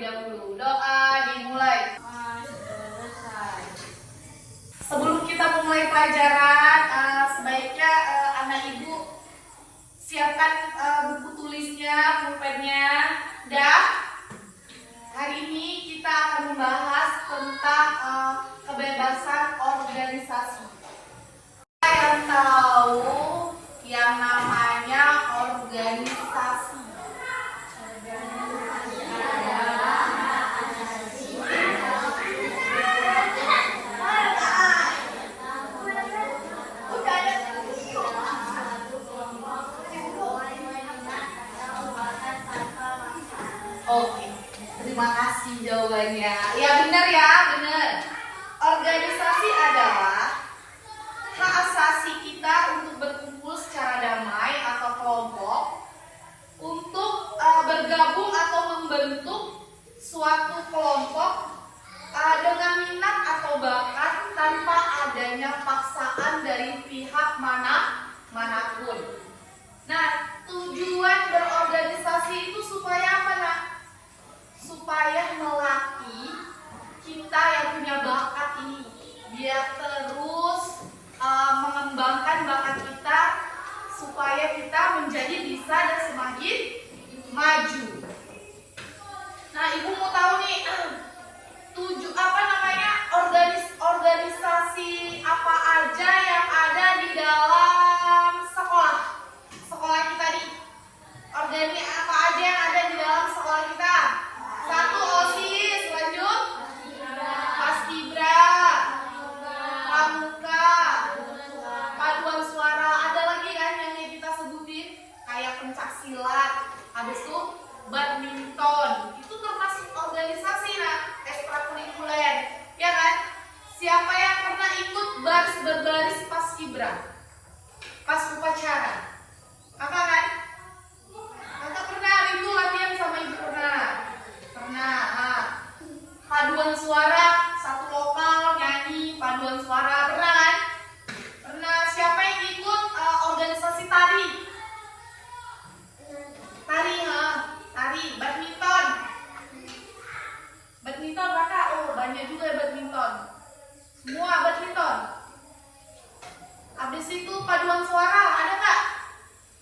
dahulu. Doa dimulai. Sebelum kita memulai pelajaran, sebaiknya anak ibu siapkan buku tulisnya, pulpennya. Dan hari ini kita akan membahas tentang kebebasan organisasi. Kita yang tahu yang namanya organisasi. Oke, terima kasih jawabannya. Ya benar ya, benar. Organisasi adalah hak asasi kita untuk berkumpul secara damai atau kelompok untuk bergabung atau membentuk suatu kelompok dengan minat atau bakat tanpa adanya paksaan dari pihak manapun. Nah, tujuan berorganisasi itu supaya apa, Nak? Supaya melatih kita yang punya bakat ini biar terus mengembangkan bakat kita supaya kita menjadi bisa dan semakin maju. Nah, ibu mau tahu nih organisasi apa aja yang ada di dalam sekolah kita nih. Organisasi apa aja yang ada di dalam sekolah kita? 1 OSIS, lanjut Paskibra, Pramuka, paduan suara, ada lagi kan yang kita sebutin kayak pencak silat, habis itu badminton, itu termasuk organisasi, nah, ekstrakurikuler, ya kan? Siapa yang pernah ikut berbaris Paskibra pas upacara? Kakak kan? Kakak pernah itu latihan sama ibu pernah? Pernah. Paduan suara, satu lokal nyanyi paduan suara, pernah kan? Pernah. Siapa yang ikut organisasi tari? Tari, badminton. Badminton kakak, oh banyak juga ya badminton. Semua badminton. Habis itu paduan suara, ada nggak?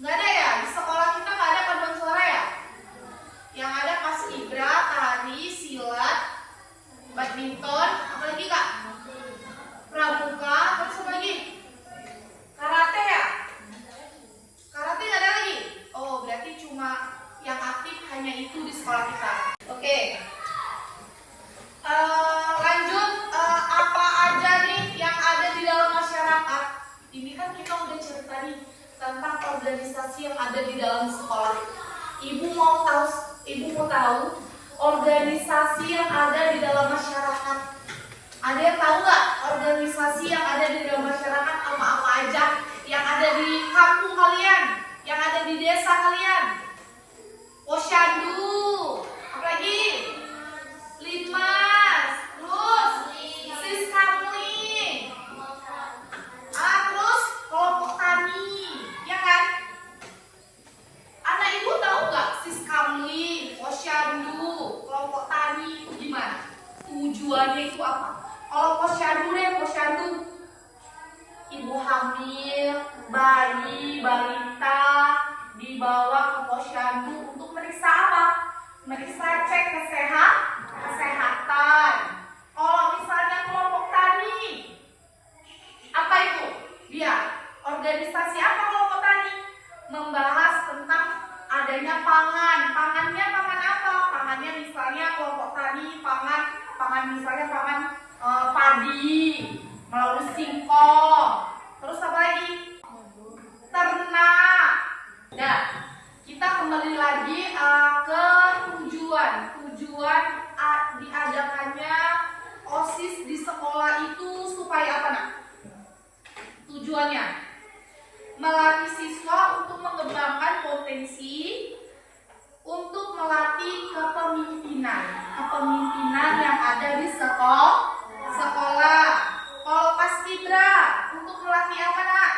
Nggak ada ya? Di sekolah kita nggak ada paduan suara ya? Yang ada paskibra, tari, silat, badminton, apa lagi kak? Pramuka, terus apa lagi? Karate ya? Karate nggak ada lagi? Oh, berarti cuma yang aktif hanya itu di sekolah kita. Oke. Lanjut, apa aja nih yang ada di dalam masyarakat? Ini kan kita udah cerita nih tentang organisasi yang ada di dalam sekolah. Ibu mau tahu organisasi yang ada di dalam masyarakat. Ada yang tahu nggak organisasi yang ada di dalam masyarakat apa aja? Yang ada di kampung kalian, yang ada di desa kalian? Posyandu, apa lagi? Linmas, terus Siskamling, terus kelompok tani, ya kan? Anak ibu tahu nggak Siskamling, Posyandu, kelompok tani itu gimana? Tujuannya itu apa? Kalau posyandu, ibu hamil, bayi, balita dibawa ke posyandu untuk meriksa apa? Meriksa cek kesehatan. Kalau misalnya kelompok tani, apa itu? Dia organisasi apa kelompok tani? Membahas tentang adanya pangan. Pangannya pangan apa? Pangannya misalnya kelompok tani pangan misalnya pangan padi melalui singkong. Terus apa lagi? Ternak. Nah, kita kembali lagi ke tujuan diadakannya OSIS di sekolah itu supaya apa, Nak? Tujuannya melatih siswa untuk mengembangkan potensi untuk melatih kepemimpinan yang ada di sekolah. Kalau Paskibra untuk melatih apa, Nak?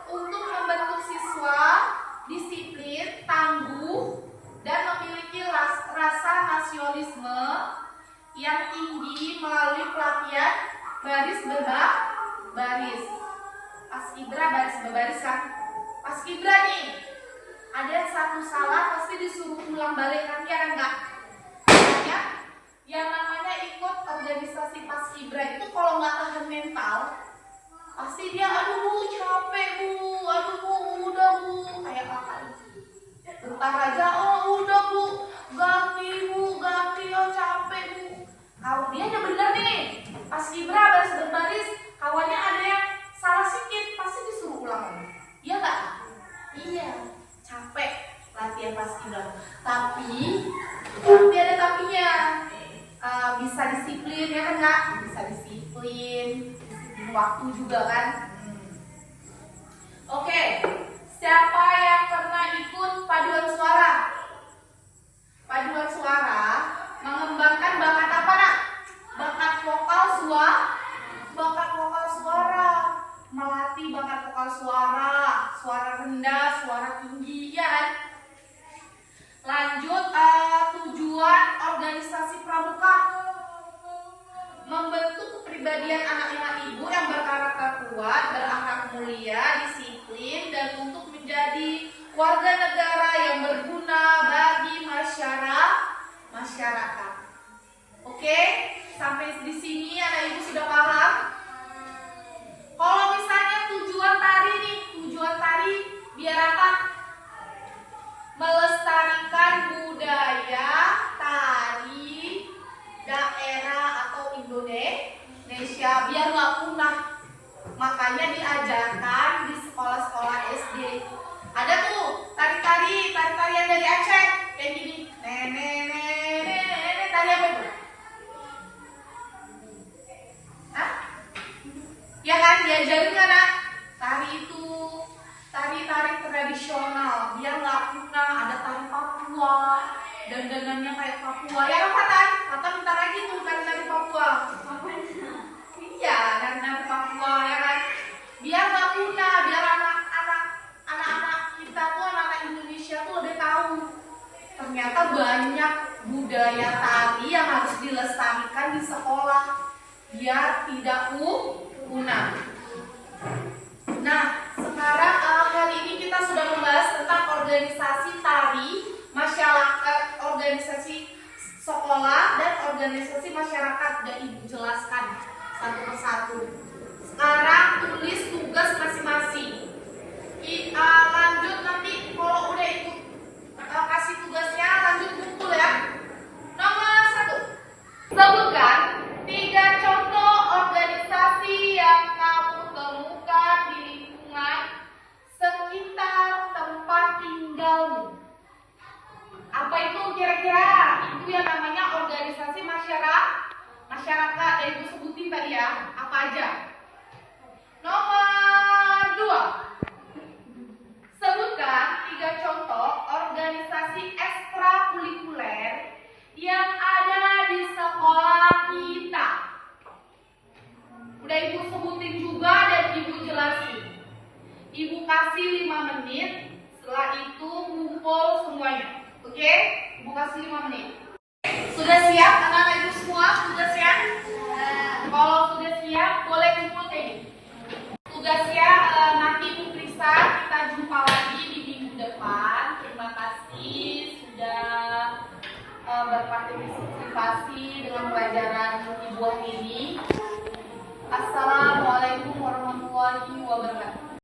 Untuk membentuk siswa disiplin, tangguh, dan memiliki rasa nasionalisme metabolisme yang tinggi melalui pelatihan baris berbaris. Paskibra baris berbaris kan? Paskibra nih, ada satu salah pasti disuruh ulang balik kan, ya enggak? Makanya yang namanya ikut organisasi paskibra itu kalau nggak tahan mental, pasti dia aduh bu capek bu, aduh bu udah bu, kayak kakak itu. Bentar aja oh udah bu, ganti oh capek bu. Kalau dia udah bener nih, paskibra baris berbaris, kawannya ada yang salah sedikit, pasti disuruh ulang lagi. Iya nggak? Iya, capek latihan paskibra. Tapi ada tapinya. Bisa disiplin ya kan nggak? Bisa disiplin waktu juga kan. Oke, siapa yang pernah ikut paduan suara? Paduan suara mengembangkan bakat apa nak? Bakat vokal suara, melatih bakat vokal suara rendah, suara tinggi ya kan? Lanjut, tujuan organisasi pramuka membentuk kepribadian anak-anak ibu yang berkarakter kuat, berakhlak mulia, disiplin, dan untuk menjadi warga negara yang berguna bagi masyarakat. Oke, sampai di sini anak ibu sudah paham? Kalau misalnya tujuan tari nih, tujuan tari biar apa? Melestarikan budaya tari daerah atau Indonesia biar nggak punah. Makanya diajarkan di sekolah-sekolah SD. Ada tuh tari-tarian dari Aceh kayak gini. Nenek tari apa itu? Hah? Ya kan diajarin kan nak? Tari itu tari tradisional biar nggak punah. Ada tari Papua, dandanannya kayak Papua. Ya kan Kata bentar lagi tuh tari Papua. Iya, tari Papua ya kan. Biar nggak punah, biar anak-anak kita tuh anak-anak Indonesia tuh lebih tahu. Ternyata banyak budaya tari yang harus dilestarikan di sekolah biar tidak punah. Nah, sekarang kali ini kita sudah membahas tentang organisasi tari masyarakat, organisasi sekolah dan organisasi masyarakat. Dan ibu jelaskan satu persatu. Sekarang tulis tugas masing-masing. Lanjut nanti kalau udah ikut kasih tugasnya lanjut kumpul ya. Nomor 1, sebutkan 3 contoh organisasi yang kamu temukan di lingkungan sekitar tempat tinggalmu. Apa itu kira-kira? Itu yang namanya organisasi masyarakat yang ibu sebutin tadi ya. Apa aja? Nomor 2, sebutkan 3 contoh organisasi ekstrakurikuler yang ada di sekolah kita. Udah ibu sebutin juga dan ibu jelasin. Ibu kasih 5 menit, setelah itu ngumpul semuanya. Oke? Ibu kasih 5 menit. Sudah siap anak-anak ibu semua? Sudah siap? Kalau sudah siap, boleh kumpul kayak gini. Tugasnya nanti ibu periksa, kita jumpa lagi di minggu depan. Terima kasih sudah berpartisipasi dengan pelajaran ibu ini. Assalamualaikum warahmatullahi wabarakatuh.